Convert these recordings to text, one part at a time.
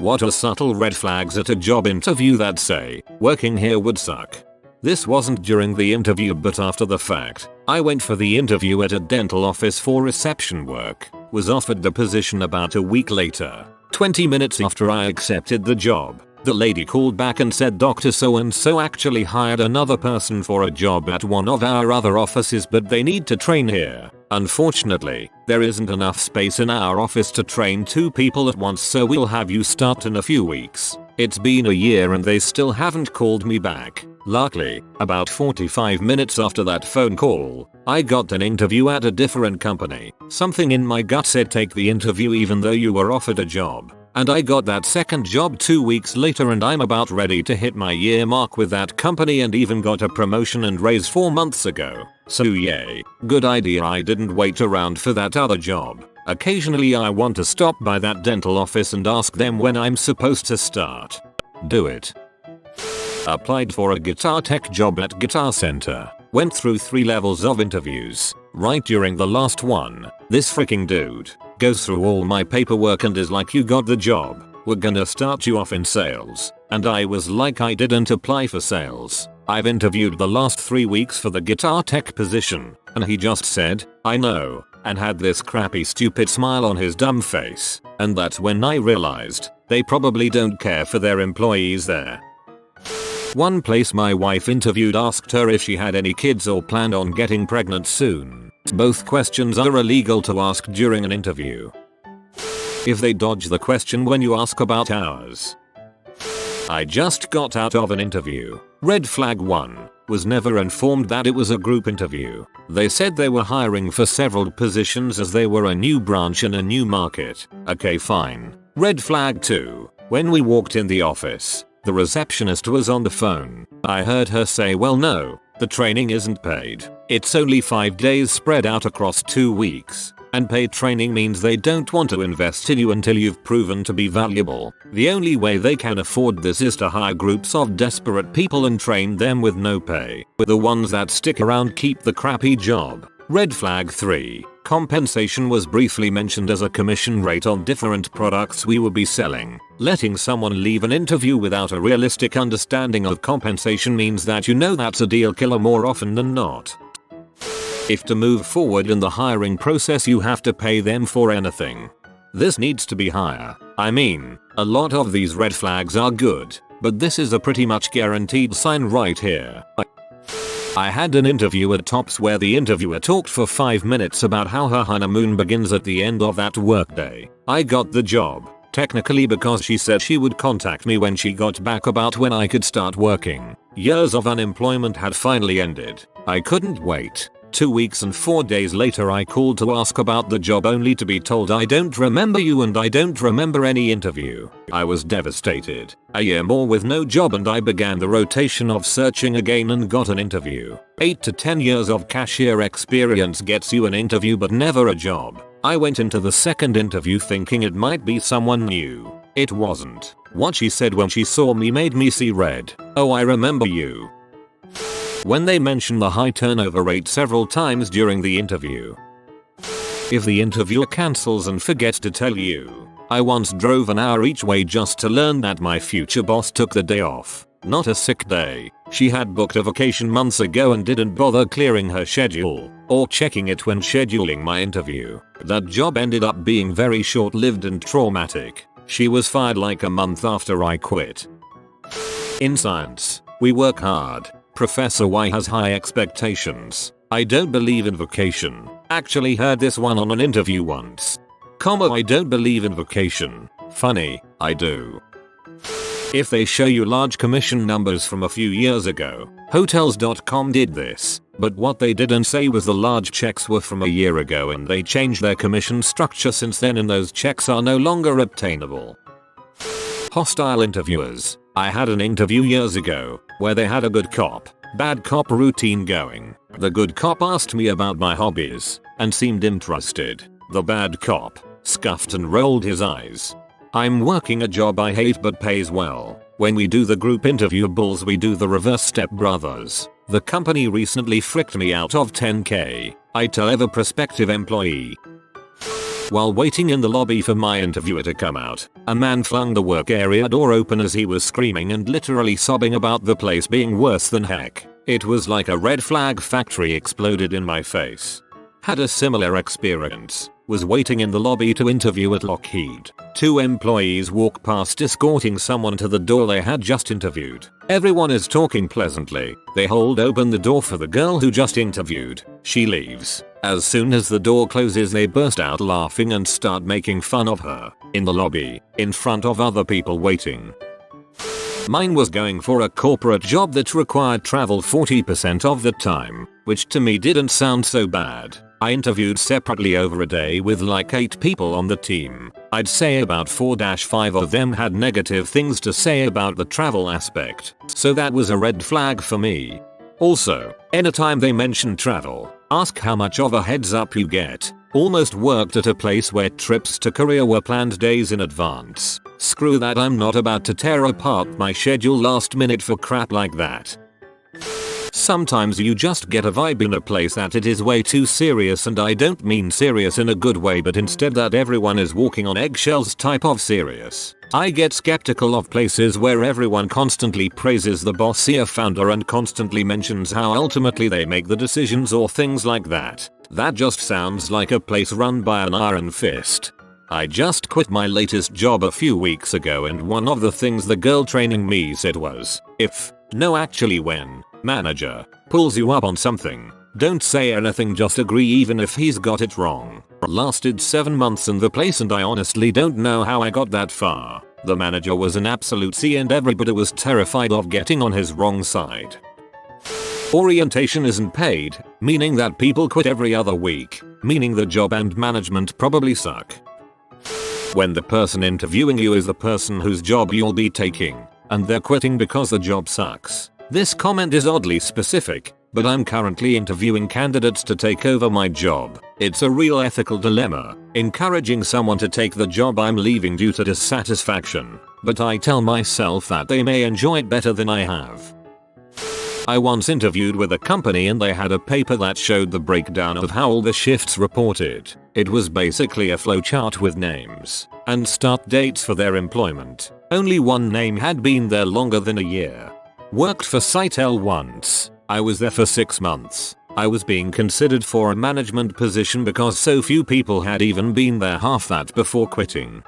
What are subtle red flags at a job interview that say, working here would suck? This wasn't during the interview but after the fact. I went for the interview at a dental office for reception work, was offered the position about a week later. 20 minutes after I accepted the job, the lady called back and said Dr. So-and-so actually hired another person for a job at one of our other offices but they need to train here. Unfortunately, there isn't enough space in our office to train 2 people at once so we'll have you start in a few weeks. It's been a year and they still haven't called me back. Luckily, about 45 minutes after that phone call, I got an interview at a different company. Something in my gut said take the interview even though you were offered a job. And I got that second job 2 weeks later and I'm about ready to hit my year mark with that company and even got a promotion and raise 4 months ago. So yay. Good idea I didn't wait around for that other job. Occasionally I want to stop by that dental office and ask them when I'm supposed to start. Do it. Applied for a guitar tech job at Guitar Center. Went through 3 levels of interviews. Right during the last one, this freaking dude goes through all my paperwork and is like, you got the job, we're gonna start you off in sales. And I was like, I didn't apply for sales. I've interviewed the last 3 weeks for the guitar tech position. And he just said, I know, and had this crappy stupid smile on his dumb face. And that's when I realized they probably don't care for their employees there. One place my wife interviewed asked her if she had any kids or planned on getting pregnant soon. Both questions are illegal to ask during an interview. If they dodge the question when you ask about hours. I just got out of an interview. Red flag 1. Was never informed that it was a group interview. They said they were hiring for several positions as they were a new branch in a new market. Okay, fine. Red flag 2. When we walked in the office, the receptionist was on the phone. I heard her say, well no, the training isn't paid. It's only 5 days spread out across 2 weeks. And paid training means they don't want to invest in you until you've proven to be valuable. The only way they can afford this is to hire groups of desperate people and train them with no pay. The ones that stick around keep the crappy job. Red flag 3. Compensation was briefly mentioned as a commission rate on different products we would be selling. Letting someone leave an interview without a realistic understanding of compensation means that you know that's a deal killer more often than not. If to move forward in the hiring process you have to pay them for anything, this needs to be higher. I mean, a lot of these red flags are good, but this is a pretty much guaranteed sign right here. I had an interview at Tops where the interviewer talked for 5 minutes about how her honeymoon begins at the end of that workday. I got the job, technically because she said she would contact me when she got back about when I could start working. Years of unemployment had finally ended. I couldn't wait. 2 weeks and 4 days later I called to ask about the job only to be told I don't remember you and I don't remember any interview. I was devastated. A year more with no job and I began the rotation of searching again and got an interview. 8 to 10 years of cashier experience gets you an interview but never a job. I went into the second interview thinking it might be someone new. It wasn't. What she said when she saw me made me see red. Oh, I remember you. When they mention the high turnover rate several times during the interview. If the interviewer cancels and forgets to tell you. I once drove an hour each way just to learn that my future boss took the day off. Not a sick day. She had booked a vacation months ago and didn't bother clearing her schedule or checking it when scheduling my interview. That job ended up being very short-lived and traumatic. She was fired like a month after I quit. In science, we work hard. Professor Y has high expectations. I don't believe in vacation. Actually heard this one on an interview once. I don't believe in vacation. Funny, I do. If they show you large commission numbers from a few years ago, Hotels.com did this, but what they didn't say was the large checks were from a year ago and they changed their commission structure since then and those checks are no longer obtainable. Hostile interviewers. I had an interview years ago where they had a good cop, bad cop routine going. The good cop asked me about my hobbies and seemed interested. The bad cop scuffed and rolled his eyes. I'm working a job I hate but pays well. When we do the group interview bulls we do the reverse step brothers. The company recently fricked me out of $10K. I tell every prospective employee. While waiting in the lobby for my interviewer to come out, a man flung the work area door open as he was screaming and literally sobbing about the place being worse than heck. It was like a red flag factory exploded in my face. Had a similar experience. Was waiting in the lobby to interview at Lockheed. 2 employees walk past escorting someone to the door they had just interviewed. Everyone is talking pleasantly. They hold open the door for the girl who just interviewed. She leaves. As soon as the door closes, they burst out laughing and start making fun of her. In the lobby, in front of other people waiting. Mine was going for a corporate job that required travel 40% of the time, which to me didn't sound so bad. I interviewed separately over a day with like 8 people on the team. I'd say about 4-5 of them had negative things to say about the travel aspect, so that was a red flag for me. Also, anytime they mention travel, ask how much of a heads up you get. Almost worked at a place where trips to Korea were planned days in advance. Screw that, I'm not about to tear apart my schedule last minute for crap like that. Sometimes you just get a vibe in a place that it is way too serious, and I don't mean serious in a good way, but instead that everyone is walking on eggshells type of serious. I get skeptical of places where everyone constantly praises the bossier founder and constantly mentions how ultimately they make the decisions or things like that. That just sounds like a place run by an iron fist. I just quit my latest job a few weeks ago, and one of the things the girl training me said was, actually when manager pulls you up on something, don't say anything, just agree even if he's got it wrong. Lasted 7 months in the place and I honestly don't know how I got that far. The manager was an absolute C and everybody was terrified of getting on his wrong side. Orientation isn't paid, meaning that people quit every other week, meaning the job and management probably suck. When the person interviewing you is the person whose job you'll be taking, and they're quitting because the job sucks. This comment is oddly specific, but I'm currently interviewing candidates to take over my job. It's a real ethical dilemma, encouraging someone to take the job I'm leaving due to dissatisfaction, but I tell myself that they may enjoy it better than I have. I once interviewed with a company and they had a paper that showed the breakdown of how all the shifts reported. It was basically a flowchart with names and start dates for their employment. Only one name had been there longer than a year. Worked for Site L once. I was there for 6 months. I was being considered for a management position because so few people had even been there half that before quitting.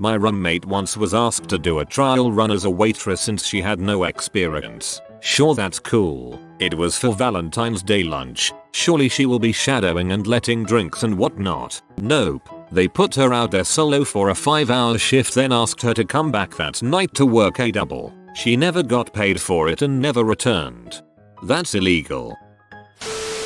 My roommate once was asked to do a trial run as a waitress since she had no experience. Sure, that's cool. It was for Valentine's Day lunch. Surely she will be shadowing and letting drinks and whatnot. Nope. They put her out there solo for a 5-hour shift, then asked her to come back that night to work a double. She never got paid for it and never returned. That's illegal.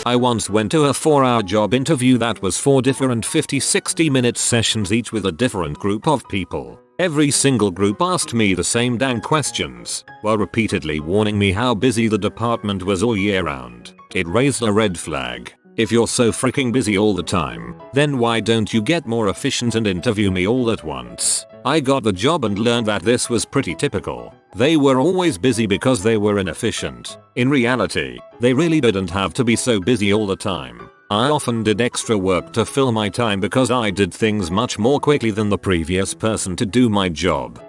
I once went to a 4-hour job interview that was 4 different 50-60 minute sessions, each with a different group of people. Every single group asked me the same dang questions, while repeatedly warning me how busy the department was all year round. It raised a red flag. If you're so freaking busy all the time, then why don't you get more efficient and interview me all at once? I got the job and learned that this was pretty typical. They were always busy because they were inefficient. In reality, they really didn't have to be so busy all the time. I often did extra work to fill my time because I did things much more quickly than the previous person to do my job.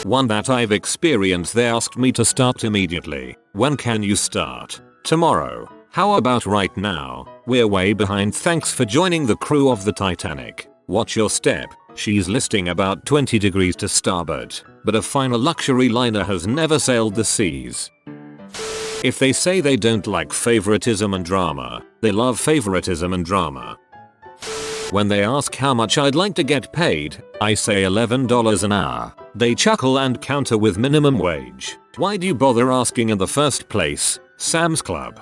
One that I've experienced, they asked me to start immediately. When can you start? Tomorrow. How about right now? We're way behind, thanks for joining the crew of the Titanic. Watch your step. She's listing about 20 degrees to starboard, but a finer luxury liner has never sailed the seas. If they say they don't like favoritism and drama, they love favoritism and drama. When they ask how much I'd like to get paid, I say $11 an hour. They chuckle and counter with minimum wage. Why do you bother asking in the first place? Sam's Club.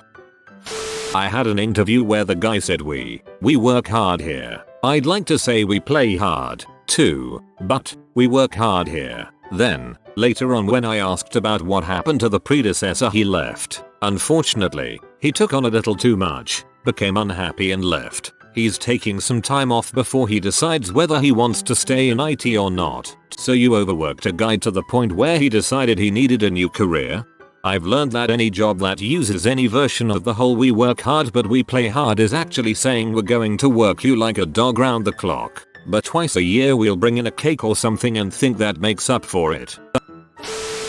I had an interview where the guy said we work hard here. I'd like to say we play hard, too, but we work hard here. Then, later on when I asked about what happened to the predecessor, he left. Unfortunately, he took on a little too much, became unhappy and left. He's taking some time off before he decides whether he wants to stay in IT or not. So you overworked a guy to the point where he decided he needed a new career? I've learned that any job that uses any version of the whole "we work hard but we play hard" is actually saying we're going to work you like a dog round the clock, but twice a year we'll bring in a cake or something and think that makes up for it.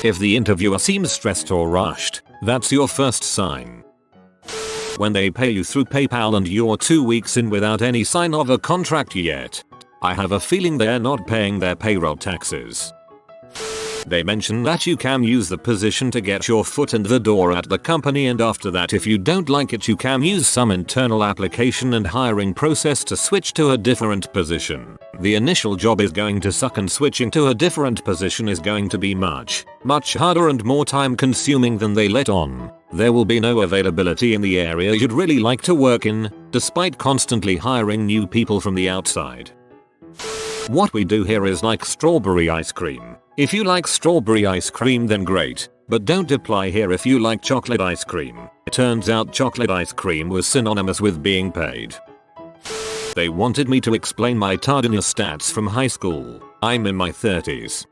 If the interviewer seems stressed or rushed, that's your first sign. When they pay you through PayPal and you're 2 weeks in without any sign of a contract yet, I have a feeling they're not paying their payroll taxes. They mention that you can use the position to get your foot in the door at the company, and after that if you don't like it you can use some internal application and hiring process to switch to a different position. The initial job is going to suck and switching to a different position is going to be much harder and more time consuming than they let on. There will be no availability in the area you'd really like to work in, despite constantly hiring new people from the outside. What we do here is like strawberry ice cream. If you like strawberry ice cream then great, but don't apply here if you like chocolate ice cream. It turns out chocolate ice cream was synonymous with being paid. They wanted me to explain my tardiness stats from high school. I'm in my 30s.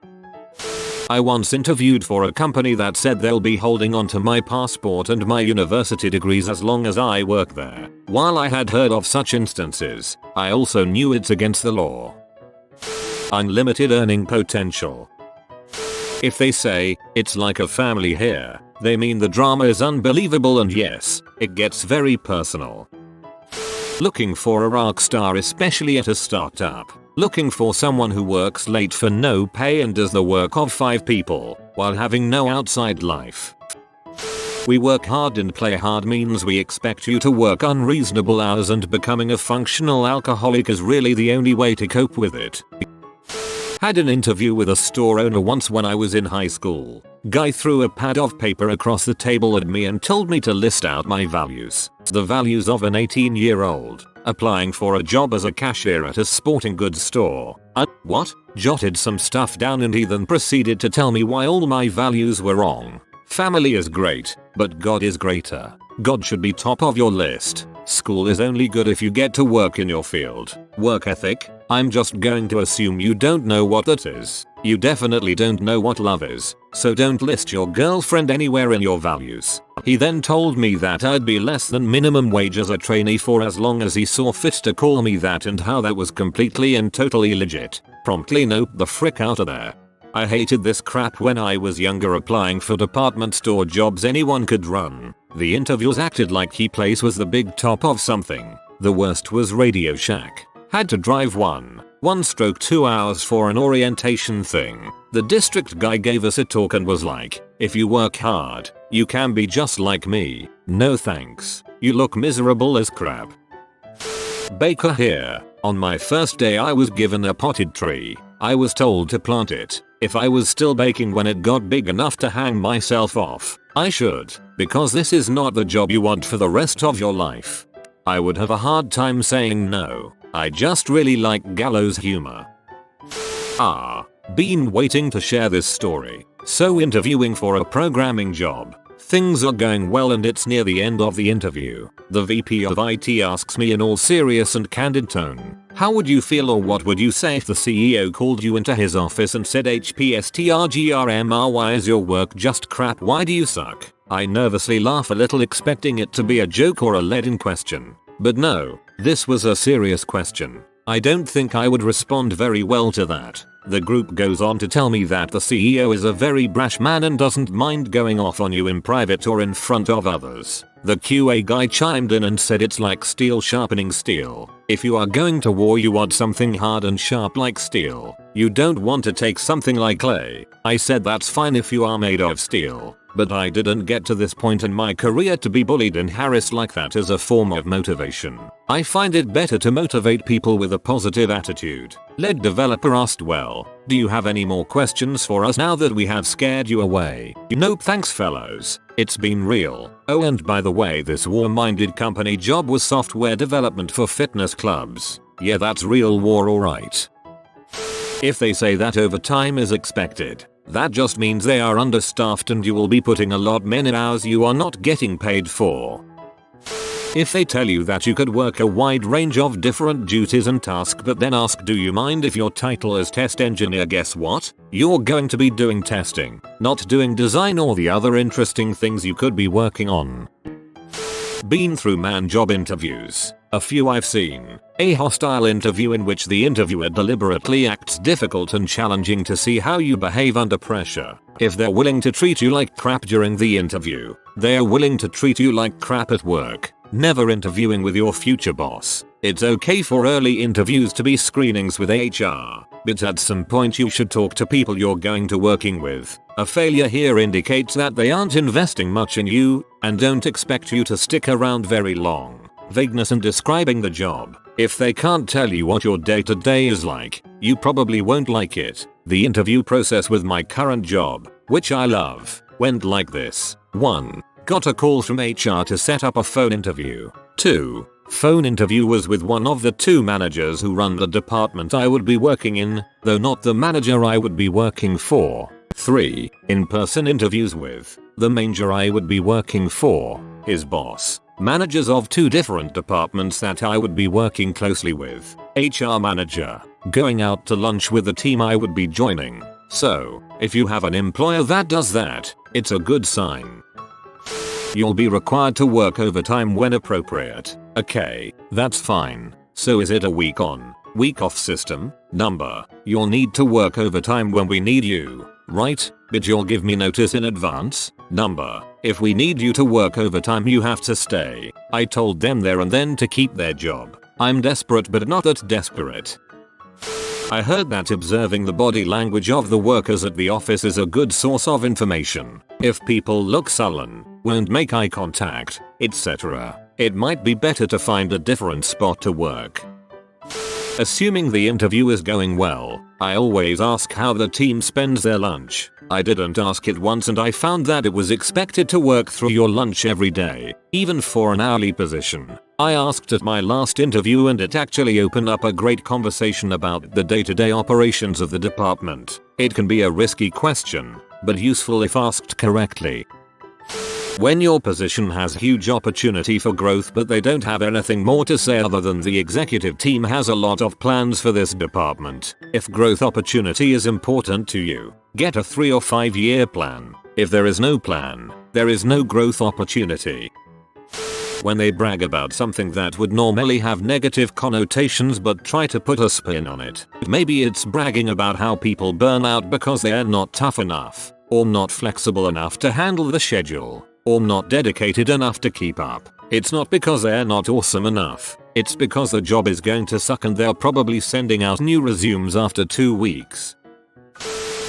I once interviewed for a company that said they'll be holding onto my passport and my university degrees as long as I work there. While I had heard of such instances, I also knew it's against the law. Unlimited earning potential. If they say, "It's like a family here," they mean the drama is unbelievable, and yes, it gets very personal. Looking for a rock star, especially at a startup. Looking for someone who works late for no pay and does the work of 5 people, while having no outside life. We work hard and play hard means we expect you to work unreasonable hours, and becoming a functional alcoholic is really the only way to cope with it. Had an interview with a store owner once when I was in high school. Guy threw a pad of paper across the table at me and told me to list out my values. The values of an 18-year-old applying for a job as a cashier at a sporting goods store. What? Jotted some stuff down and he then proceeded to tell me why all my values were wrong. Family is great, but God is greater. God should be top of your list. School is only good if you get to work in your field. Work ethic? I'm just going to assume you don't know what that is. You definitely don't know what love is, so don't list your girlfriend anywhere in your values. He then told me that I'd be less than minimum wage as a trainee for as long as he saw fit to call me that, and how that was completely and totally legit. Promptly nope the frick out of there. I hated this crap when I was younger, applying for department store jobs anyone could run. The interviews acted like he place was the big top of something. The worst was Radio Shack. Had to drive 1.2 hours for an orientation thing. The district guy gave us a talk and was like, "If you work hard, you can be just like me." No thanks. You look miserable as crap. Baker here. On my first day I was given a potted tree. I was told to plant it. If I was still baking when it got big enough to hang myself off, I should, because this is not the job you want for the rest of your life. I would have a hard time saying no. I just really like gallows humor. Been waiting to share this story. So interviewing for a programming job. Things are going well and it's near the end of the interview. The VP of IT asks me in all serious and candid tone, "How would you feel or what would you say if the CEO called you into his office and said HPSTRGRMR, why is your work just crap, why do you suck?" I nervously laugh a little, expecting it to be a joke or a lead-in question. But no, this was a serious question. I don't think I would respond very well to that. The group goes on to tell me that the CEO is a very brash man and doesn't mind going off on you in private or in front of others. The QA guy chimed in and said it's like steel sharpening steel. If you are going to war you want something hard and sharp like steel. You don't want to take something like clay. I said that's fine if you are made of steel. But I didn't get to this point in my career to be bullied and harassed like that as a form of motivation. I find it better to motivate people with a positive attitude. Lead developer asked, "Well, do you have any more questions for us now that we have scared you away?" Nope, thanks fellows. It's been real. Oh, and by the way, this war-minded company job was software development for fitness clubs. Yeah, that's real war, alright. If they say that overtime is expected, that just means they are understaffed and you will be putting a lot many hours you are not getting paid for. If they tell you that you could work a wide range of different duties and tasks but then ask do you mind if your title is test engineer, guess what? You're going to be doing testing, not doing design or the other interesting things you could be working on. Been through job interviews. A few I've seen. A hostile interview in which the interviewer deliberately acts difficult and challenging to see how you behave under pressure. If they're willing to treat you like crap during the interview, they're willing to treat you like crap at work. Never interviewing with your future boss. It's okay for early interviews to be screenings with HR, but at some point you should talk to people you're going to working with. A failure here indicates that they aren't investing much in you and don't expect you to stick around very long. Vagueness in describing the job. If they can't tell you what your day-to-day is like, you probably won't like it. The interview process with my current job, which I love, went like this. 1. Got a call from HR to set up a phone interview. 2. Phone interview was with one of the 2 managers who run the department I would be working in, though not the manager I would be working for. 3. In-person interviews with the manager I would be working for, his boss. Managers of 2 different departments that I would be working closely with. HR manager. Going out to lunch with the team I would be joining. So, if you have an employer that does that, it's a good sign. You'll be required to work overtime when appropriate. Okay, that's fine. So is it a week on, week off system? Number. You'll need to work overtime when we need you, right? But you'll give me notice in advance? Number. If we need you to work overtime you have to stay. I told them there and then to keep their job. I'm desperate but not that desperate. I heard that observing the body language of the workers at the office is a good source of information. If people look sullen, won't make eye contact, etc., it might be better to find a different spot to work. Assuming the interview is going well, I always ask how the team spends their lunch. I didn't ask it once and I found that it was expected to work through your lunch every day, even for an hourly position. I asked at my last interview and it actually opened up a great conversation about the day-to-day operations of the department. It can be a risky question, but useful if asked correctly. When your position has huge opportunity for growth but they don't have anything more to say other than the executive team has a lot of plans for this department. If growth opportunity is important to you, get a 3 or 5 year plan. If there is no plan, there is no growth opportunity. When they brag about something that would normally have negative connotations but try to put a spin on it, maybe it's bragging about how people burn out because they are not tough enough, or not flexible enough to handle the schedule, or not dedicated enough to keep up. It's not because they're not awesome enough, it's because the job is going to suck and they're probably sending out new resumes after 2 weeks.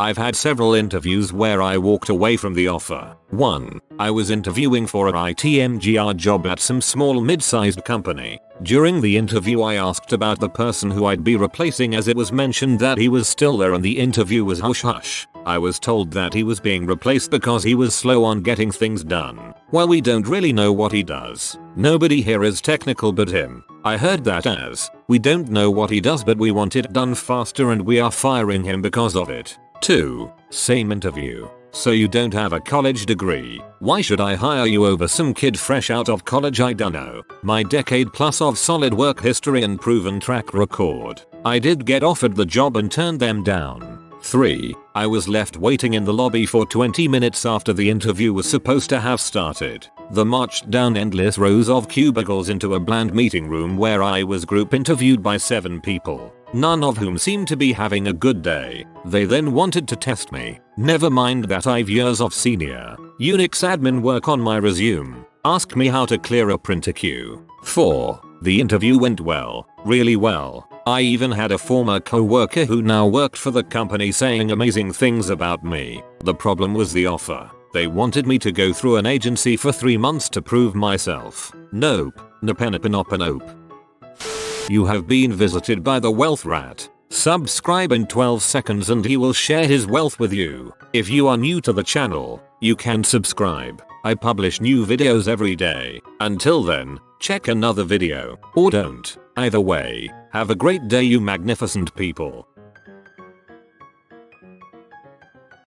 I've had several interviews where I walked away from the offer. 1. I was interviewing for an ITMGR job at some small mid-sized company. During the interview I asked about the person who I'd be replacing as it was mentioned that he was still there and the interview was hush-hush. I was told that he was being replaced because he was slow on getting things done. Well, we don't really know what he does. Nobody here is technical but him. I heard that as, we don't know what he does but we want it done faster and we are firing him because of it. 2. Same interview. So you don't have a college degree. Why should I hire you over some kid fresh out of college? I dunno. My decade plus of solid work history and proven track record. I did get offered the job and turned them down. 3. I was left waiting in the lobby for 20 minutes after the interview was supposed to have started. They marched down endless rows of cubicles into a bland meeting room where I was group interviewed by 7 people. None of whom seemed to be having a good day. They then wanted to test me. Never mind that I've years of senior Unix admin work on my resume. Ask me how to clear a printer queue. 4. The interview went well, really well. I even had a former co-worker who now worked for the company saying amazing things about me. The problem was the offer. They wanted me to go through an agency for 3 months to prove myself. Nope. Nope. You have been visited by the wealth rat. Subscribe in 12 seconds and he will share his wealth with you. If you are new to the channel, you can subscribe. I publish new videos every day. Until then, check another video, or don't. Either way, have a great day you magnificent people.